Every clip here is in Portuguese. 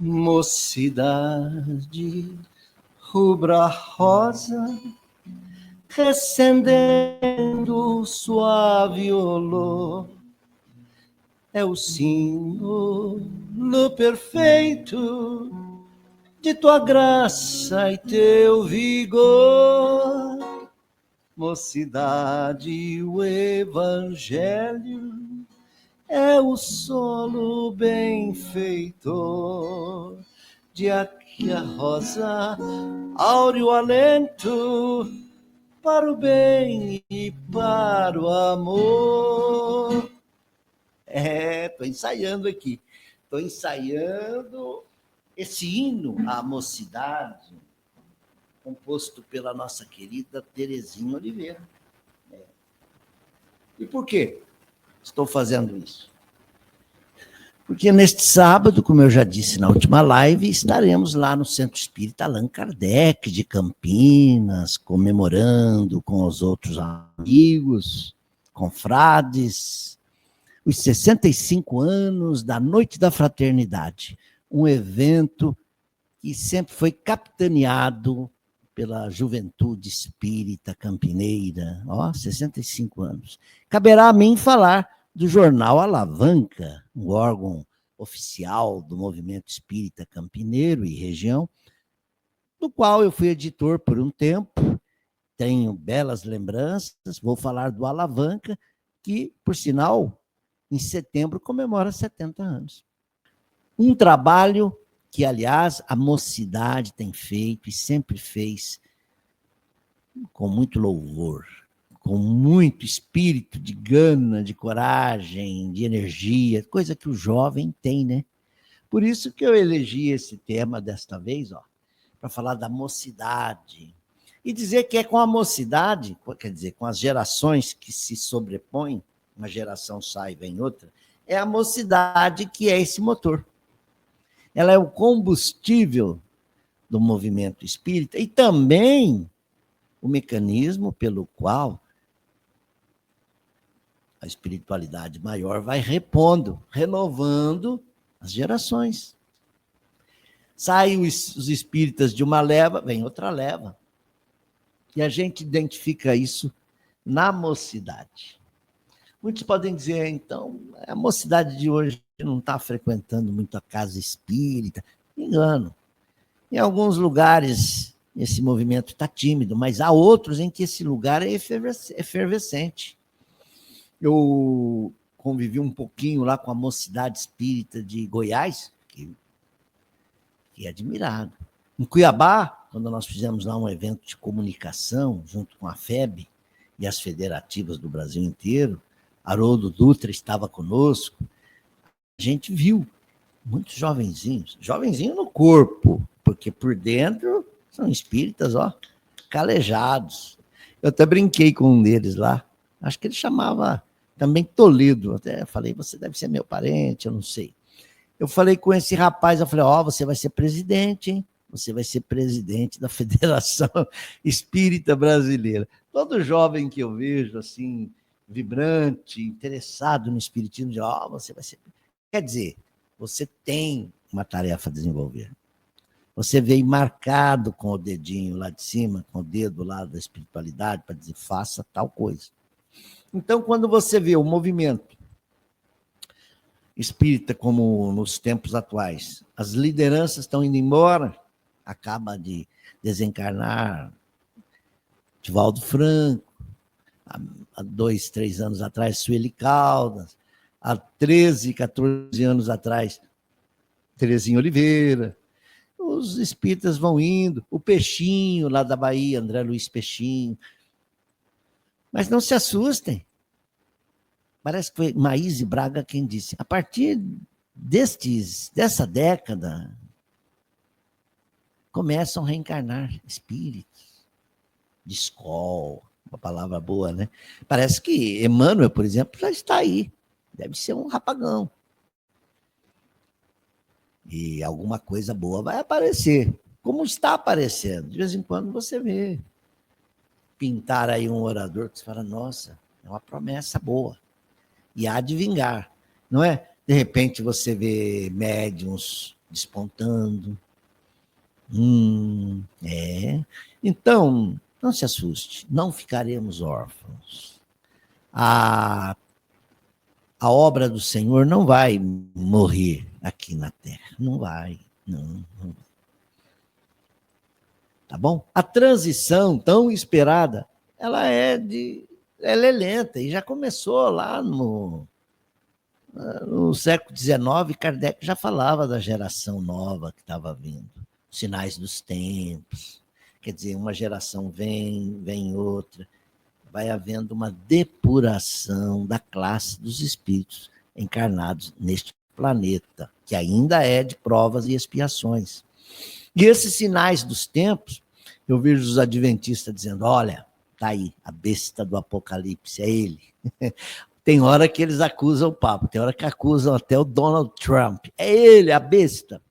Mocidade rubra rosa, recendendo o suave olor, é o símbolo perfeito de tua graça e teu vigor. Mocidade, o evangelho é o solo benfeitor, de aqui a rosa, áureo alento, para o bem e para o amor. Estou ensaiando aqui. Estou ensaiando esse hino à mocidade, composto pela nossa querida Terezinha Oliveira. E por quê estou fazendo isso? Porque neste sábado, como eu já disse na última live, estaremos lá no Centro Espírita Allan Kardec de Campinas, comemorando com os outros amigos, confrades, os 65 anos da Noite da Fraternidade, um evento que sempre foi capitaneado pela juventude espírita campineira, 65 anos. Caberá a mim falar do jornal Alavanca, um órgão oficial do movimento espírita campineiro e região, do qual eu fui editor por um tempo, tenho belas lembranças, vou falar do Alavanca, que, por sinal, em setembro comemora 70 anos. Um trabalho que, aliás, a mocidade tem feito e sempre fez com muito louvor, com muito espírito de gana, de coragem, de energia, coisa que o jovem tem, né? Por isso que eu elegi esse tema desta vez, para falar da mocidade. E dizer que é com a mocidade, quer dizer, com as gerações que se sobrepõem, uma geração sai e vem outra, é a mocidade que é esse motor. Ela é o combustível do movimento espírita e também o mecanismo pelo qual a espiritualidade maior vai repondo, renovando as gerações. Saem os espíritas de uma leva, vem outra leva. E a gente identifica isso na mocidade. Muitos podem dizer, então, a mocidade de hoje não está frequentando muito a casa espírita. Engano. Em alguns lugares, esse movimento está tímido, mas há outros em que esse lugar é efervescente. Eu convivi um pouquinho lá com a mocidade espírita de Goiás, que é admirado. Em Cuiabá, quando nós fizemos lá um evento de comunicação, junto com a FEB e as federativas do Brasil inteiro, Haroldo Dutra estava conosco, a gente viu muitos jovenzinhos no corpo, porque por dentro são espíritas, calejados. Eu até brinquei com um deles lá, acho que ele chamava também Toledo, até falei, você deve ser meu parente, eu não sei. Eu falei com esse rapaz, eu falei, você vai ser presidente, hein? Você vai ser presidente da Federação Espírita Brasileira. Todo jovem que eu vejo, assim, vibrante, interessado no espiritismo, diz, você vai ser... Quer dizer, você tem uma tarefa a desenvolver. Você veio marcado com o dedinho lá de cima, com o dedo lá da espiritualidade, para dizer, faça tal coisa. Então, quando você vê o movimento espírita como nos tempos atuais, as lideranças estão indo embora, acaba de desencarnar Divaldo Franco, há 2, 3 anos atrás, Sueli Caldas, há 13, 14 anos atrás, Terezinha Oliveira. Os espíritas vão indo, o Peixinho, lá da Bahia, André Luiz Peixinho. Mas não se assustem. Parece que foi Maíse Braga quem disse. A partir dessa década, começam a reencarnar espíritos de escola, uma palavra boa, né? Parece que Emmanuel, por exemplo, já está aí. Deve ser um rapagão. E alguma coisa boa vai aparecer. Como está aparecendo. De vez em quando você vê pintar aí um orador que você fala, nossa, é uma promessa boa. E há de vingar, não é? De repente você vê médiuns despontando. Então, não se assuste, não ficaremos órfãos. A obra do Senhor não vai morrer aqui na Terra, não vai, não. Tá bom? A transição tão esperada, ela é lenta e já começou lá no século XIX. Kardec já falava da geração nova que estava vindo, sinais dos tempos. Quer dizer, uma geração vem outra, vai havendo uma depuração da classe dos espíritos encarnados neste planeta, que ainda é de provas e expiações. E esses sinais dos tempos, eu vejo os adventistas dizendo, olha, tá aí, a besta do Apocalipse, é ele. Tem hora que eles acusam o Papa, tem hora que acusam até o Donald Trump. É ele, a besta.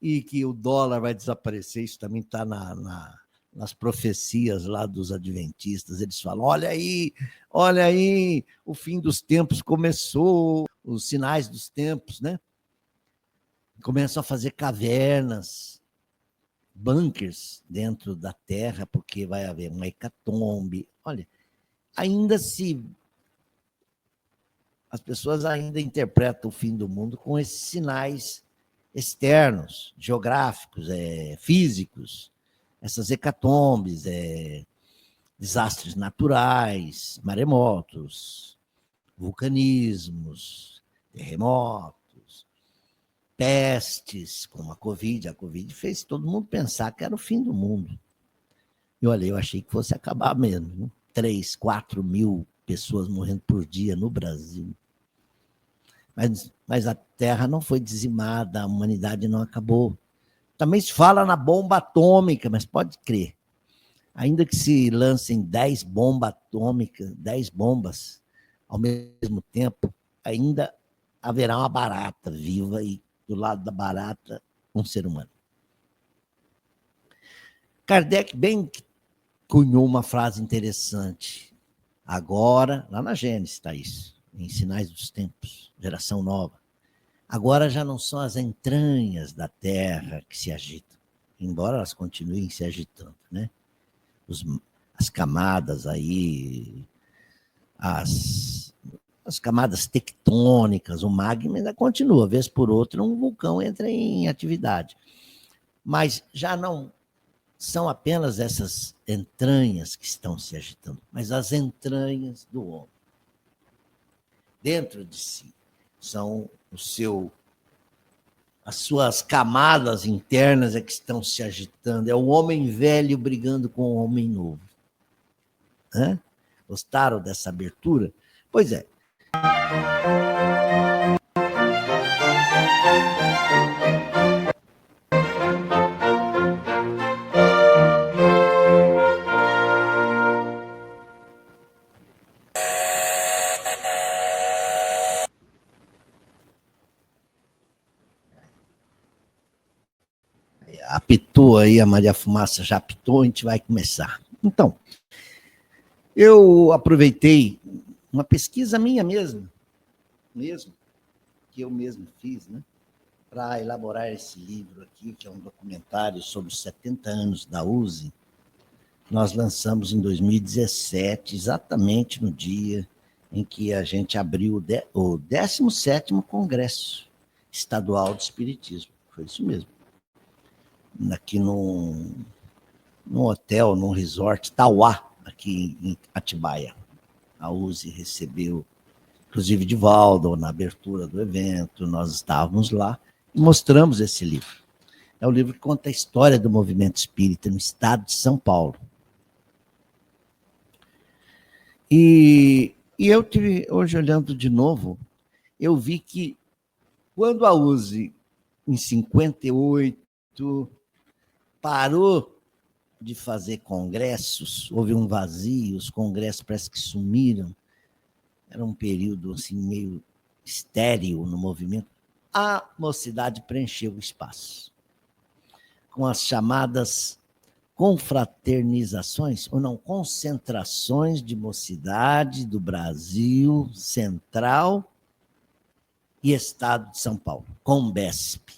E que o dólar vai desaparecer, isso também está nas profecias lá dos adventistas. Eles falam, olha aí, o fim dos tempos começou, os sinais dos tempos, né? Começam a fazer cavernas, bunkers dentro da Terra, porque vai haver uma hecatombe. Olha, as pessoas ainda interpretam o fim do mundo com esses sinais externos, geográficos, físicos, essas hecatombes, desastres naturais, maremotos, vulcanismos, terremotos, pestes, como a Covid. A Covid fez todo mundo pensar que era o fim do mundo. E olha, eu achei que fosse acabar mesmo. Né? 3, 4 mil pessoas morrendo por dia no Brasil. Mas a Terra não foi dizimada, a humanidade não acabou. Também se fala na bomba atômica, mas pode crer. Ainda que se lancem 10 bombas atômicas, 10 bombas ao mesmo tempo, ainda haverá uma barata viva e do lado da barata um ser humano. Kardec bem cunhou uma frase interessante. Agora, lá na Gênesis está isso, em Sinais dos Tempos, geração nova. Agora já não são as entranhas da Terra que se agitam, embora elas continuem se agitando, né? As camadas aí, as camadas tectônicas, o magma ainda continua, vez por outra um vulcão entra em atividade. Mas já não são apenas essas entranhas que estão se agitando, mas as entranhas do homem. Dentro de si são as suas camadas internas é que estão se agitando. É o homem velho brigando com o homem novo. Hã? Gostaram dessa abertura? Pois é. Apitou aí, a Maria Fumaça já apitou, a gente vai começar. Então, eu aproveitei uma pesquisa minha mesmo, que eu mesmo fiz, né, para elaborar esse livro aqui, que é um documentário sobre os 70 anos da USE. Nós lançamos em 2017, exatamente no dia em que a gente abriu o 17º Congresso Estadual de Espiritismo. Foi isso mesmo. Aqui num hotel, num resort, Tauá, aqui em Atibaia. A USE recebeu, inclusive, Divaldo, na abertura do evento, nós estávamos lá e mostramos esse livro. É o livro que conta a história do movimento espírita no estado de São Paulo. E eu tive, hoje olhando de novo, eu vi que quando a USE, em 58, parou de fazer congressos, houve um vazio, os congressos parece que sumiram, era um período assim, meio estéril no movimento, a mocidade preencheu o espaço com as chamadas confraternizações, ou não, concentrações de mocidade do Brasil Central e Estado de São Paulo, Combesp.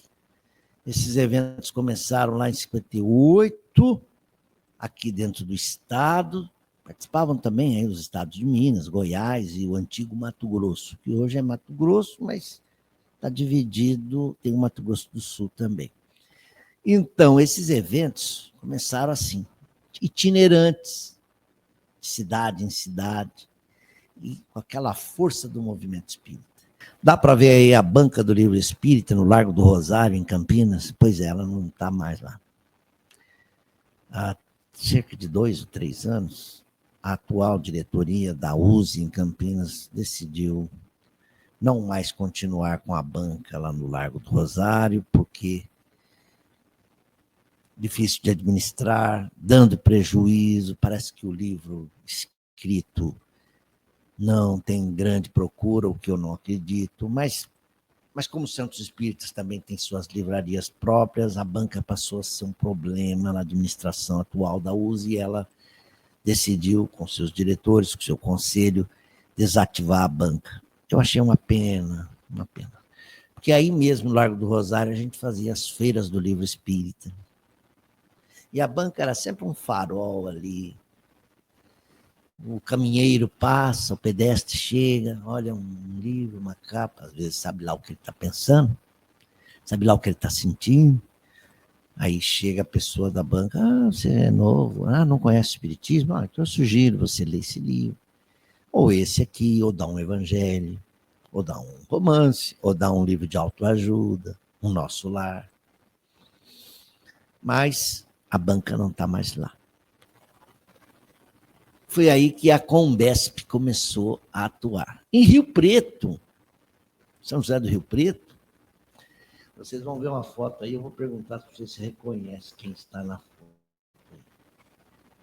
Esses eventos começaram lá em 58, aqui dentro do estado. Participavam também aí os estados de Minas, Goiás e o antigo Mato Grosso, que hoje é Mato Grosso, mas está dividido, tem o Mato Grosso do Sul também. Então, esses eventos começaram assim, itinerantes, de cidade em cidade, e com aquela força do movimento espírita. Dá para ver aí a banca do livro espírita no Largo do Rosário, em Campinas? Pois é, ela não está mais lá. Há cerca de 2 ou 3 anos, a atual diretoria da USE em Campinas decidiu não mais continuar com a banca lá no Largo do Rosário, porque difícil de administrar, dando prejuízo, parece que o livro escrito não tem grande procura, o que eu não acredito, mas como os centros espíritas também têm suas livrarias próprias, a banca passou a ser um problema na administração atual da USE e ela decidiu, com seus diretores, com seu conselho, desativar a banca. Eu achei uma pena, uma pena. Porque aí mesmo, no Largo do Rosário, a gente fazia as feiras do livro espírita. E a banca era sempre um farol ali. O caminheiro passa, o pedestre chega, olha um livro, uma capa, às vezes sabe lá o que ele está pensando, sabe lá o que ele está sentindo. Aí chega a pessoa da banca, você é novo, não conhece o espiritismo? Então eu sugiro você ler esse livro. Ou esse aqui, ou dá um evangelho, ou dá um romance, ou dá um livro de autoajuda, um Nosso Lar. Mas a banca não está mais lá. Foi aí que a Combesp começou a atuar. Em Rio Preto, São José do Rio Preto, vocês vão ver uma foto aí, eu vou perguntar se vocês reconhecem quem está na foto.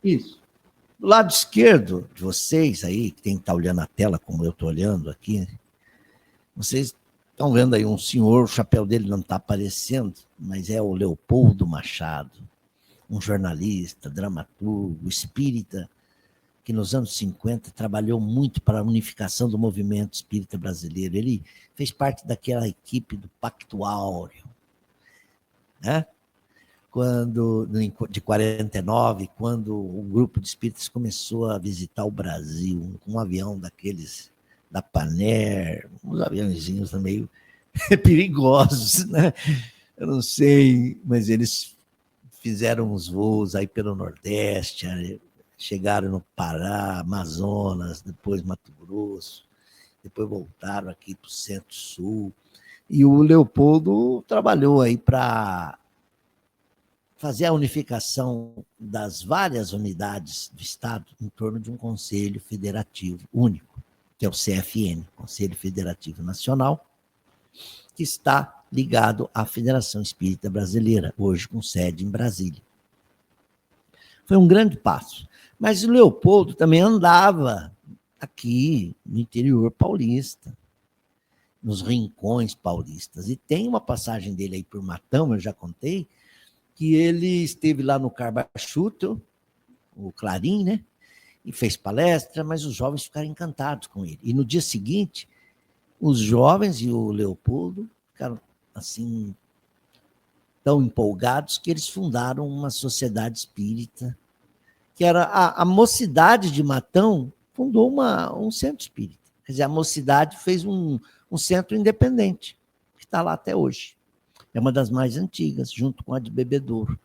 Isso. Do lado esquerdo de vocês aí, quem está olhando a tela, como eu estou olhando aqui, vocês estão vendo aí um senhor, o chapéu dele não está aparecendo, mas é o Leopoldo Machado, um jornalista, dramaturgo, espírita, que nos anos 50 trabalhou muito para a unificação do movimento espírita brasileiro. Ele fez parte daquela equipe do Pacto Áureo, né? De 49, quando o grupo de espíritas começou a visitar o Brasil, com um avião daqueles da Paner, uns aviãozinhos meio perigosos, né? Eu não sei, mas eles fizeram uns voos aí pelo Nordeste, chegaram no Pará, Amazonas, depois Mato Grosso, depois voltaram aqui para o Centro-Sul. E o Leopoldo trabalhou aí para fazer a unificação das várias unidades do Estado em torno de um Conselho Federativo único, que é o CFN, Conselho Federativo Nacional, que está ligado à Federação Espírita Brasileira, hoje com sede em Brasília. Foi um grande passo. Mas o Leopoldo também andava aqui no interior paulista, nos rincões paulistas. E tem uma passagem dele aí por Matão, eu já contei, que ele esteve lá no Carbachuto, o Clarim, né? E fez palestra, mas os jovens ficaram encantados com ele. E no dia seguinte, os jovens e o Leopoldo ficaram assim tão empolgados que eles fundaram uma sociedade espírita, que era a Mocidade de Matão, fundou um centro espírita. Quer dizer, a Mocidade fez um centro independente, que está lá até hoje. É uma das mais antigas, junto com a de Bebedouro.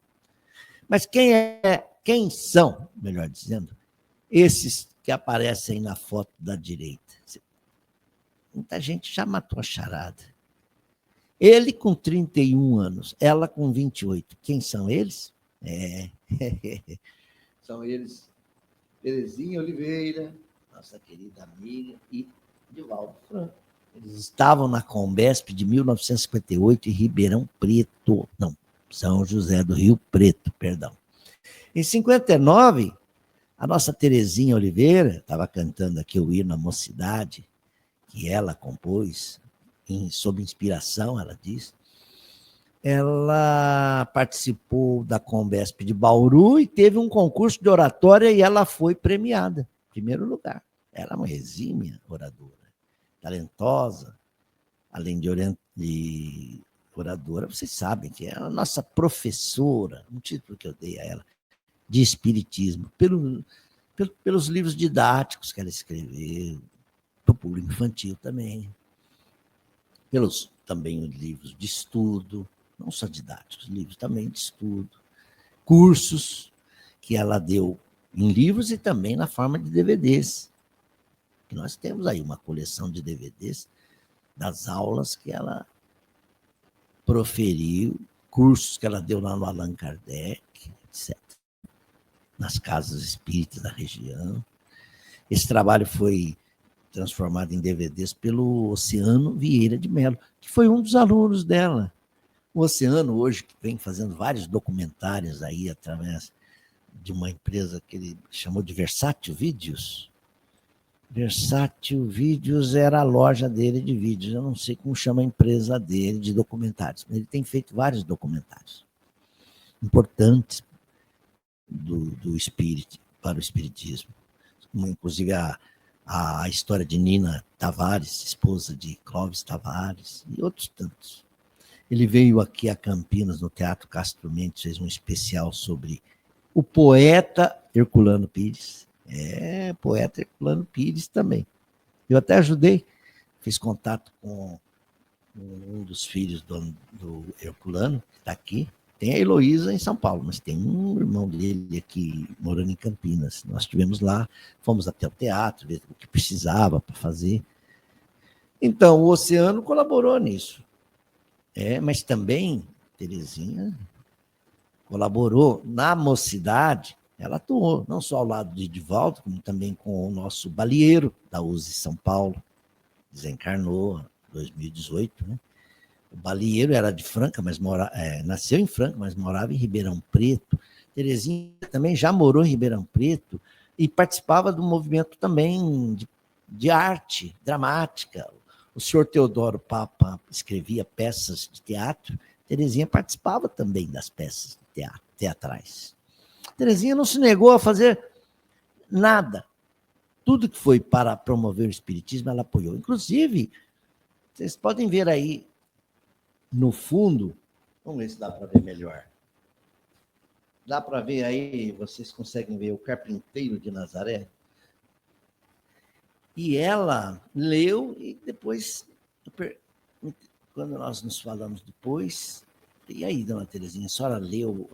Mas quem são, melhor dizendo, esses que aparecem na foto da direita? Muita gente já matou a charada. Ele com 31 anos, ela com 28. Quem são eles? São eles, Terezinha Oliveira, nossa querida amiga, e Divaldo Franco. Eles estavam na Combesp de 1958 em Ribeirão Preto. Não, São José do Rio Preto, perdão. Em 59, a nossa Terezinha Oliveira estava cantando aqui o hino à Mocidade, que ela compôs, sob inspiração, ela diz. Ela participou da Combesp de Bauru e teve um concurso de oratória e ela foi premiada, em primeiro lugar. Ela é uma exímia oradora, talentosa, além de oradora, vocês sabem que é a nossa professora, um título que eu dei a ela, de Espiritismo, pelos livros didáticos que ela escreveu, para o público infantil também, pelos também livros de estudo, não só didáticos, livros também de estudo, cursos que ela deu em livros e também na forma de DVDs. Nós temos aí uma coleção de DVDs das aulas que ela proferiu, cursos que ela deu lá no Allan Kardec, etc., nas casas espíritas da região. Esse trabalho foi transformado em DVDs pelo Oceano Vieira de Mello, que foi um dos alunos dela. O Oceano, hoje, que vem fazendo vários documentários aí através de uma empresa que ele chamou de Versátil Vídeos. Versátil Vídeos era a loja dele de vídeos. Eu não sei como chama a empresa dele de documentários, mas ele tem feito vários documentários importantes do espírito, para o espiritismo. Inclusive a história de Nina Tavares, esposa de Clóvis Tavares, e outros tantos. Ele veio aqui a Campinas, no Teatro Castro Mendes, fez um especial sobre o poeta Herculano Pires. Poeta Herculano Pires também. Eu até ajudei, fiz contato com um dos filhos do Herculano, que está aqui. Tem a Heloísa em São Paulo, mas tem um irmão dele aqui, morando em Campinas. Nós estivemos lá, fomos até o teatro, ver o que precisava para fazer. Então, o Oceano colaborou nisso. Mas também, Terezinha colaborou na mocidade, ela atuou, não só ao lado de Divaldo, como também com o nosso balieiro da USE São Paulo, desencarnou em 2018, né? O balieiro era de Franca, mas nasceu em Franca, mas morava em Ribeirão Preto. Terezinha também já morou em Ribeirão Preto e participava do movimento também de arte dramática. O senhor Teodoro Papa escrevia peças de teatro, Terezinha participava também das peças teatrais. Terezinha não se negou a fazer nada. Tudo que foi para promover o espiritismo, ela apoiou. Inclusive, vocês podem ver aí no fundo, vamos ver se dá para ver melhor. Dá para ver aí, vocês conseguem ver o Carpinteiro de Nazaré? E ela leu e depois, quando nós nos falamos depois, e aí, dona Terezinha, a senhora leu?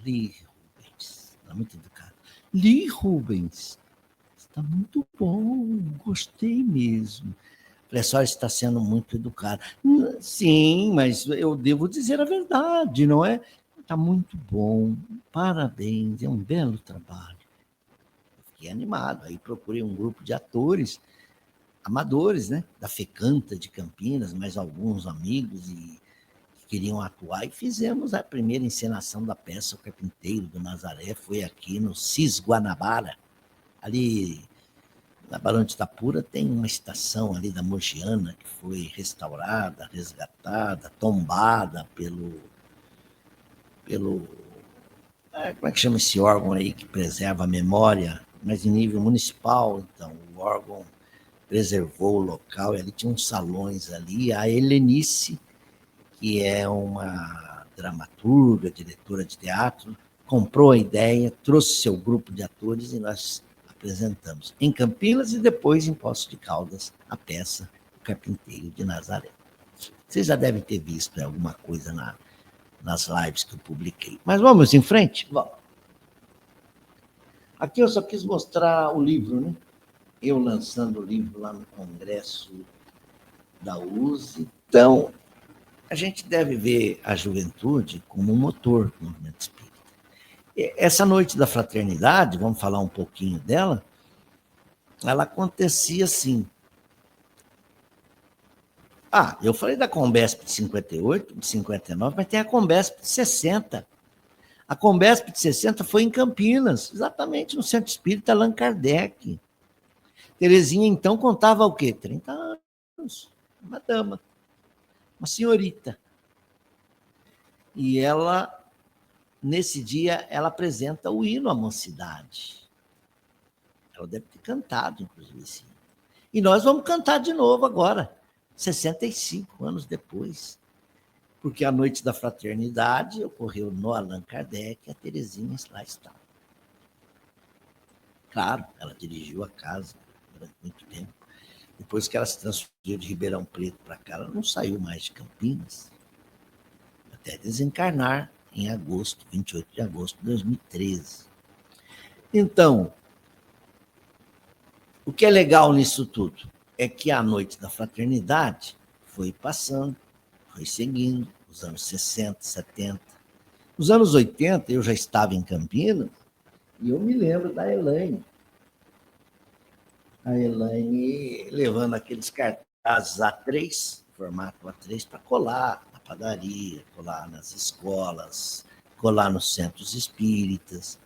Li Rubens, está muito educada. Li Rubens, está muito bom, gostei mesmo. A senhora está sendo muito educada. Sim, mas eu devo dizer a verdade, não é? Está muito bom, parabéns, é um belo trabalho. Fiquei animado, aí procurei um grupo de atores amadores, né? Da FECANTA de Campinas, mais alguns amigos que queriam atuar, e fizemos a primeira encenação da peça O Carpinteiro do Nazaré, foi aqui no Cis Guanabara, ali na Barão de Itapura tem uma estação ali da Mogiana que foi restaurada, resgatada, tombada pelo como é que chama esse órgão aí que preserva a memória, mas em nível municipal. Então, o órgão preservou o local, e ali tinha uns salões ali. A Helenice, que é uma dramaturga, diretora de teatro, comprou a ideia, trouxe seu grupo de atores e nós apresentamos em Campinas e depois em Poços de Caldas a peça O Carpinteiro de Nazaré. Vocês já devem ter visto alguma coisa nas lives que eu publiquei. Mas vamos em frente? Vamos. Aqui eu só quis mostrar o livro, né? Eu lançando o livro lá no congresso da USE. Então, a gente deve ver a juventude como um motor do movimento espírita. Essa noite da fraternidade, vamos falar um pouquinho dela, ela acontecia assim. Eu falei da Combesp de 58, de 59, mas tem a Combesp de 60. A Combesp de 60 foi em Campinas, exatamente no Centro Espírita Allan Kardec. Terezinha, então, contava o quê? 30 anos. Uma dama, uma senhorita. E ela, nesse dia, ela apresenta o hino à mocidade. Ela deve ter cantado, inclusive, sim. E nós vamos cantar de novo agora, 65 anos depois. Porque a noite da fraternidade ocorreu no Allan Kardec e a Terezinha lá estava. Claro, ela dirigiu a casa durante muito tempo. Depois que ela se transferiu de Ribeirão Preto para cá, ela não saiu mais de Campinas, até desencarnar em agosto, 28 de agosto de 2013. Então, o que é legal nisso tudo é que a noite da fraternidade foi passando, foi seguindo, os anos 60, 70. Nos anos 80, eu já estava em Campinas e eu me lembro da Elaine. A Elaine levando aqueles cartazes A3, formato A3, para colar na padaria, colar nas escolas, colar nos centros espíritas.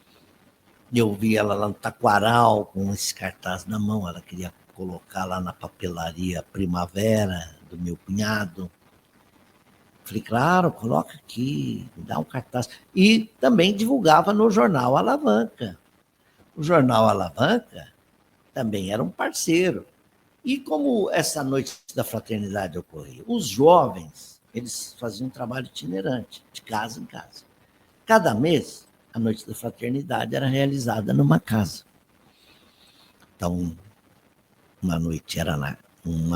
Eu vi ela lá no Taquaral com esse cartaz na mão, ela queria colocar lá na papelaria Primavera do meu cunhado. Falei, claro, coloca aqui, dá um cartaz. E também divulgava no jornal Alavanca. O jornal Alavanca também era um parceiro. E como essa noite da fraternidade ocorria? Os jovens, eles faziam um trabalho itinerante, de casa em casa. Cada mês, a noite da fraternidade era realizada numa casa. Então, uma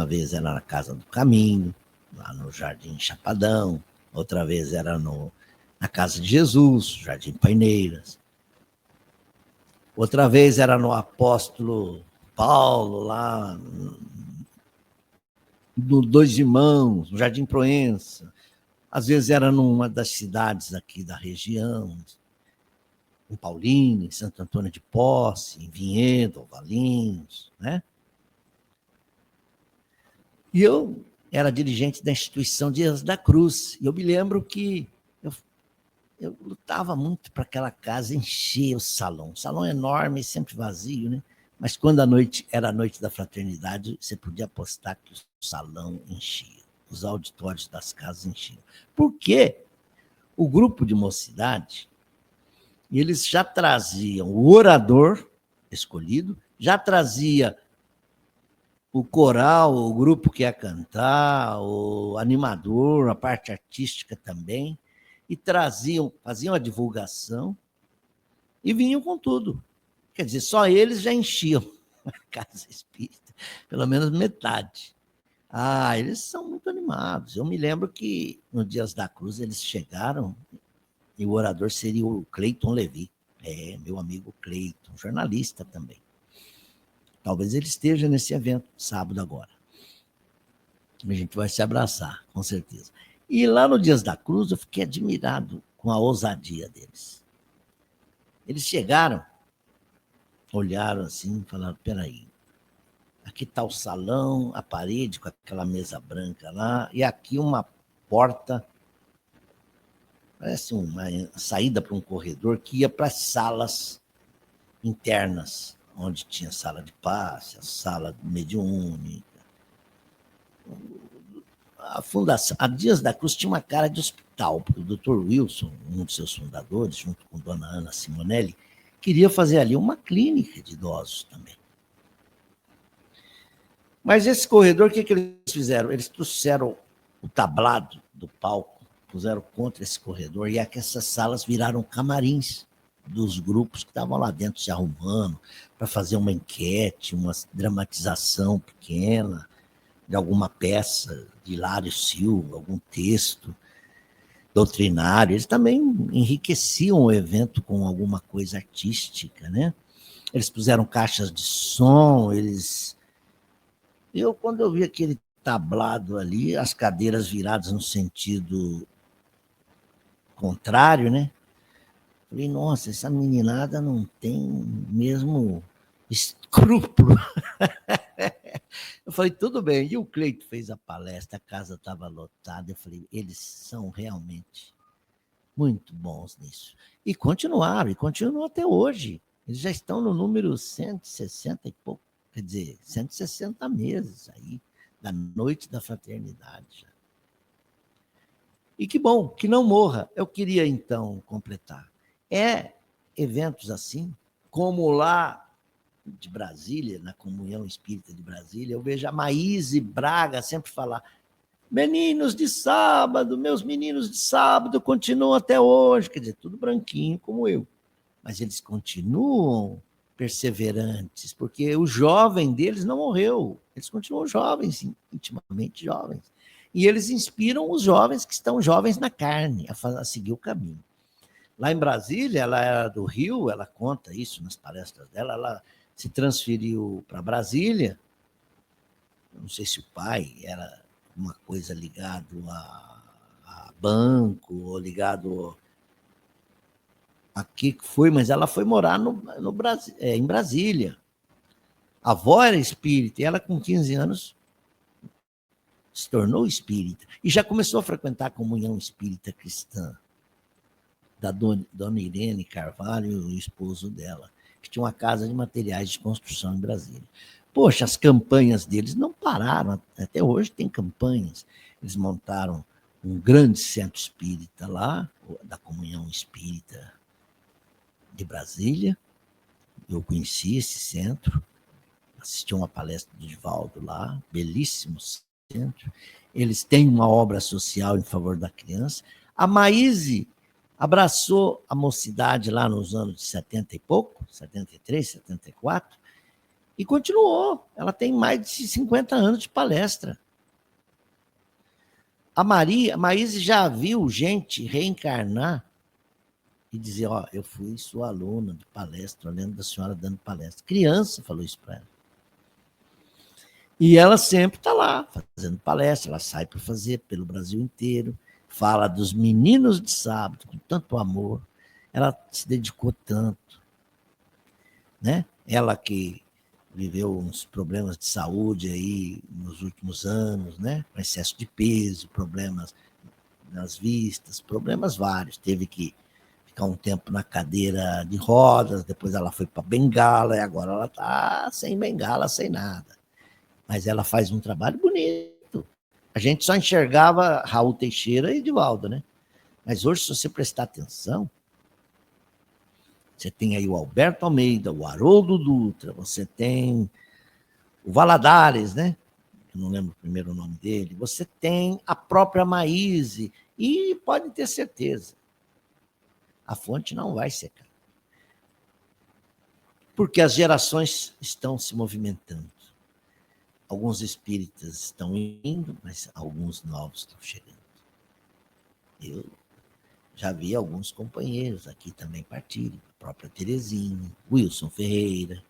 vez era na Casa do Caminho, lá no Jardim Chapadão, outra vez era na Casa de Jesus, Jardim Paineiras. Outra vez era no Apóstolo Paulo, lá no Dois Irmãos, no Jardim Proença. Às vezes era numa das cidades aqui da região, em Paulínia, em Santo Antônio de Posse, em Vinhedo, Valinhos, né? E eu era dirigente da instituição Dias da Cruz. E eu me lembro que eu lutava muito para aquela casa encher o salão. O salão enorme, sempre vazio, né? Mas quando era a noite da fraternidade, você podia apostar que o salão enchia. Os auditórios das casas enchiam. Por quê? O grupo de mocidade, eles já traziam o orador escolhido, já trazia o coral, o grupo que ia cantar, o animador, a parte artística também, e faziam a divulgação e vinham com tudo. Quer dizer, só eles já enchiam a casa espírita, pelo menos metade. Eles são muito animados. Eu me lembro que no Dias da Cruz eles chegaram e o orador seria o Cleiton Levi. Meu amigo Cleiton, jornalista também. Talvez ele esteja nesse evento, sábado agora. A gente vai se abraçar, com certeza. E lá no Dias da Cruz eu fiquei admirado com a ousadia deles. Eles chegaram, olharam assim e falaram, peraí, aqui está o salão, a parede com aquela mesa branca lá, e aqui uma porta, parece uma saída para um corredor que ia para as salas internas, onde tinha sala de passe, a sala mediúnica. A fundação, a Dias da Cruz tinha uma cara de hospital, porque o Dr. Wilson, um dos seus fundadores, junto com Dona Ana Simonelli, queria fazer ali uma clínica de idosos também. Mas esse corredor, o que eles fizeram? Eles trouxeram o tablado do palco, puseram contra esse corredor, e aqui essas salas viraram camarins dos grupos que estavam lá dentro se arrumando para fazer uma enquete, uma dramatização pequena de alguma peça de Hilário Silva, algum texto doutrinário. Eles também enriqueciam o evento com alguma coisa artística, né? Eles puseram caixas de som, quando eu vi aquele tablado ali, as cadeiras viradas no sentido contrário, né? Falei, nossa, essa meninada não tem mesmo escrúpulo. Eu falei, tudo bem. E o Cleito fez a palestra, a casa estava lotada. Eu falei, eles são realmente muito bons nisso. E continuaram, e continuam até hoje. Eles já estão no número 160 e pouco, quer dizer, 160 meses aí, da noite da fraternidade. E que bom, que não morra. Eu queria, então, completar. Eventos assim, como lá de Brasília, na Comunhão Espírita de Brasília, eu vejo a Maíse Braga sempre falar, Meninos de sábado, meus meninos de sábado continuam até hoje, quer dizer, tudo branquinho como eu. Mas eles continuam perseverantes, porque o jovem deles não morreu. Eles continuam jovens, intimamente jovens. E eles inspiram os jovens que estão jovens na carne, a seguir o caminho. Lá em Brasília, ela era do Rio, ela conta isso nas palestras dela, ela se transferiu para Brasília, não sei se o pai era uma coisa ligado a banco, ou ligado a que foi, mas ela foi morar no Brasil, em Brasília. A avó era espírita, e ela com 15 anos se tornou espírita, e já começou a frequentar a comunhão espírita cristã, da dona Irene Carvalho e o esposo dela, que tinha uma casa de materiais de construção em Brasília. Poxa, as campanhas deles não pararam, até hoje tem campanhas. Eles montaram um grande centro espírita lá, da Comunhão Espírita de Brasília. Eu conheci esse centro, assisti uma palestra do Divaldo lá, belíssimo centro. Eles têm uma obra social em favor da criança. A Maíse abraçou a mocidade lá nos anos de 70 e pouco, 73, 74, e continuou. Ela tem mais de 50 anos de palestra. A Maíse já viu gente reencarnar e dizer, ó, eu fui sua aluna de palestra, eu lembro da senhora dando palestra. Criança falou isso para ela. E ela sempre está lá, fazendo palestra, ela sai para fazer pelo Brasil inteiro, fala dos meninos de sábado com tanto amor, ela se dedicou tanto, né? Ela que viveu uns problemas de saúde aí nos últimos anos, né? Excesso de peso, problemas nas vistas, problemas vários, teve que ficar um tempo na cadeira de rodas, depois ela foi para bengala, e agora ela está sem bengala, sem nada. Mas ela faz um trabalho bonito. A gente só enxergava Raul Teixeira e Divaldo, né? Mas hoje, se você prestar atenção, você tem aí o Alberto Almeida, o Haroldo Dutra, você tem o Valadares, né? Eu não lembro o primeiro nome dele. Você tem a própria Maíse, e pode ter certeza, a fonte não vai secar. Porque as gerações estão se movimentando. Alguns espíritas estão indo, mas alguns novos estão chegando. Eu já vi alguns companheiros aqui também partirem, a própria Terezinha, Wilson Ferreira,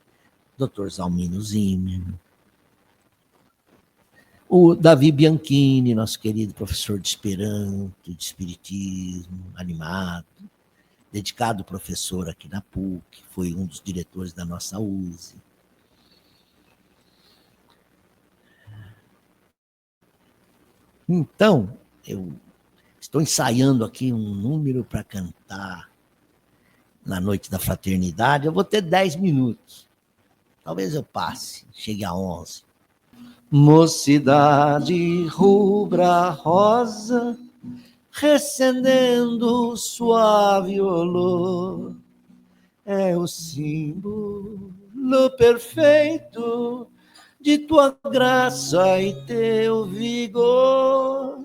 Dr. Zalmino Zimmermann, o Davi Bianchini, nosso querido professor de Esperanto, de Espiritismo, animado, dedicado professor aqui na PUC, foi um dos diretores da nossa USE. Então, eu estou ensaiando aqui um número para cantar na Noite da Fraternidade. Eu vou ter 10 minutos. Talvez eu passe, chegue a 11. Mocidade rubra rosa, recendendo suave olor, é o símbolo perfeito de tua graça e teu vigor.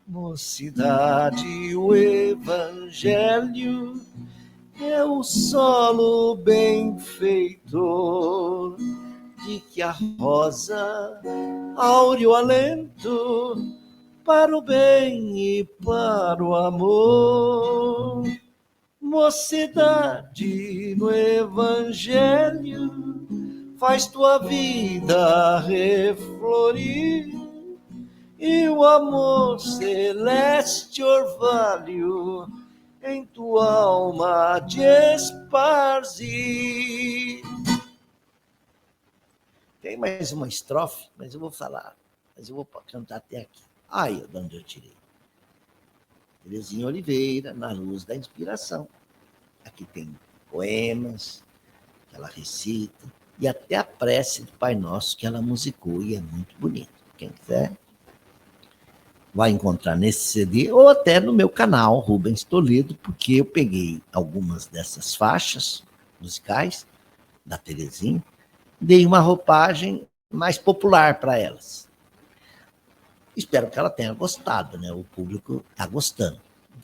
Mocidade, o evangelho é o solo benfeitor, de que a rosa áureo alento para o bem e para o amor. Mocidade, no evangelho faz tua vida reflorir, e o amor celeste orvalho em tua alma de esparzir. Tem mais uma estrofe, mas eu vou falar, mas eu vou cantar até aqui. Aí, de onde eu tirei. Terezinha Oliveira, Na Luz da Inspiração. Aqui tem poemas que ela recita, e até a prece do Pai Nosso que ela musicou, e é muito bonito. Quem quiser vai encontrar nesse CD, ou até no meu canal, Rubens Toledo, porque eu peguei algumas dessas faixas musicais da Terezinha, dei uma roupagem mais popular para elas. Espero que ela tenha gostado, né? O público está gostando.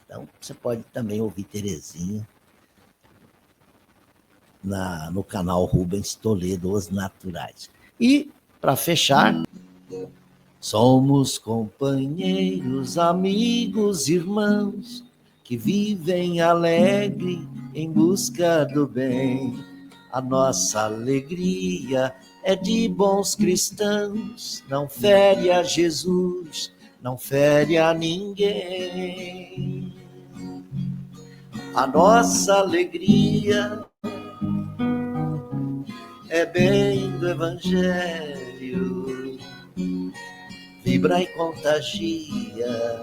Então, você pode também ouvir Terezinha no canal Rubens Toledo, Os Naturais. E, para fechar, somos companheiros, amigos, irmãos, que vivem alegre em busca do bem. A nossa alegria é de bons cristãos, não fere a Jesus, não fere a ninguém. A nossa alegria é bem do Evangelho, vibra e contagia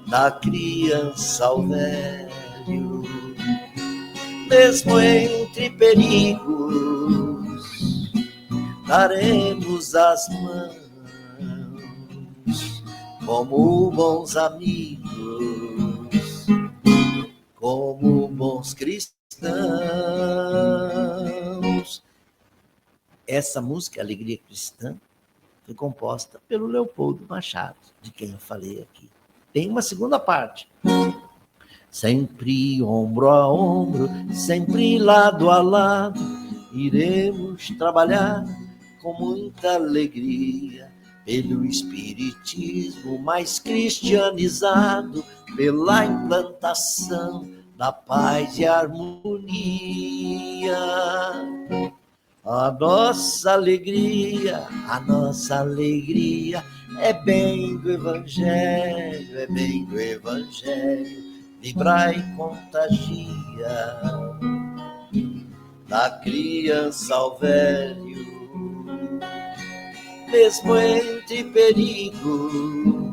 da criança ao velho, mesmo entre perigos, daremos as mãos como bons amigos, como bons cristãos. Essa música, Alegria Cristã, foi composta pelo Leopoldo Machado, de quem eu falei aqui. Tem uma segunda parte. Sempre ombro a ombro, sempre lado a lado, iremos trabalhar com muita alegria pelo espiritismo mais cristianizado, pela implantação da paz e harmonia. A nossa alegria é bem do Evangelho, é bem do Evangelho, vibra e contagia da criança ao velho, mesmo entre perigos,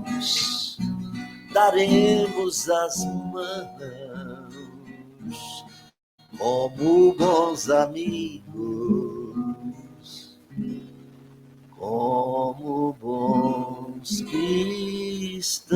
daremos as mãos como bons amigos, como bons cristãos.